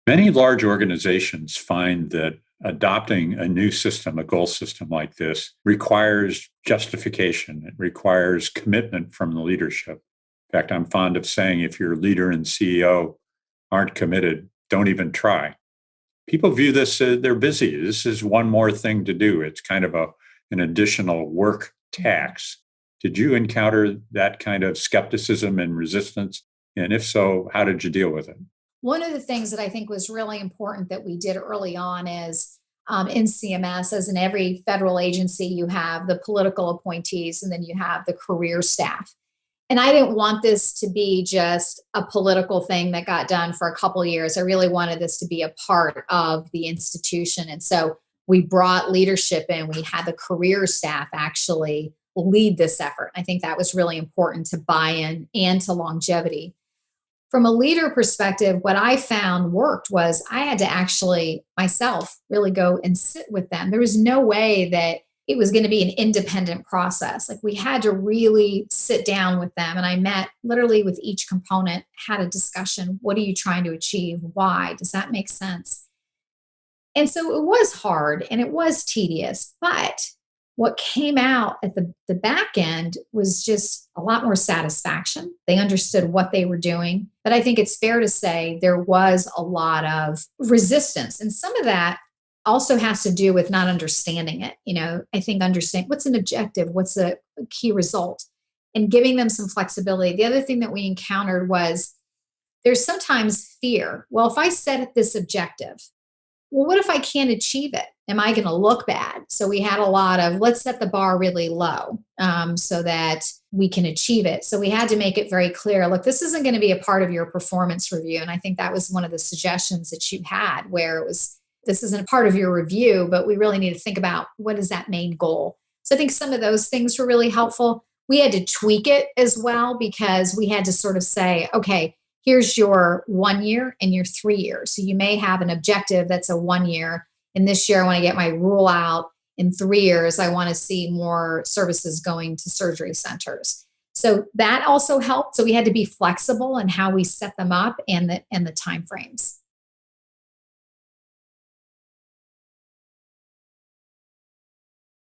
Many large organizations find that adopting a new system, a goal system like this, requires justification. It requires commitment from the leadership. In fact, I'm fond of saying if your leader and CEO aren't committed, don't even try. People view this, they're busy. This is one more thing to do. It's kind of an additional work tax. Did you encounter that kind of skepticism and resistance? And if so, how did you deal with it? One of the things that I think was really important that we did early on is in CMS, as in every federal agency, you have the political appointees and then you have the career staff. And I didn't want this to be just a political thing that got done for a couple of years. I really wanted this to be a part of the institution. And so we brought leadership in. We had the career staff actually lead this effort. I think that was really important to buy-in and to longevity. From a leader perspective, what I found worked was I had to actually myself really go and sit with them. There was no way that it was going to be an independent process. Like we had to really sit down with them. And I met literally with each component, had a discussion. What are you trying to achieve? Why? Does that make sense? And so it was hard and it was tedious, but what came out at the back end was just a lot more satisfaction. They understood what they were doing. But I think it's fair to say there was a lot of resistance. And some of that also has to do with not understanding it. I think understand what's an objective, what's a key result, and giving them some flexibility. The other thing that we encountered was there's sometimes fear. Well, if I set this objective, well, what if I can't achieve it? Am I going to look bad? So we had a lot of let's set the bar really low so that we can achieve it. So we had to make it very clear, look, this isn't going to be a part of your performance review. And I think that was one of the suggestions that you had where it was, this isn't a part of your review, but we really need to think about what is that main goal. So I think some of those things were really helpful. We had to tweak it as well because we had to sort of say, okay, here's your 1 year and your 3 years. So you may have an objective that's a 1 year. And this year, I want to get my rule out. In 3 years, I want to see more services going to surgery centers. So that also helped. So we had to be flexible in how we set them up and the timeframes.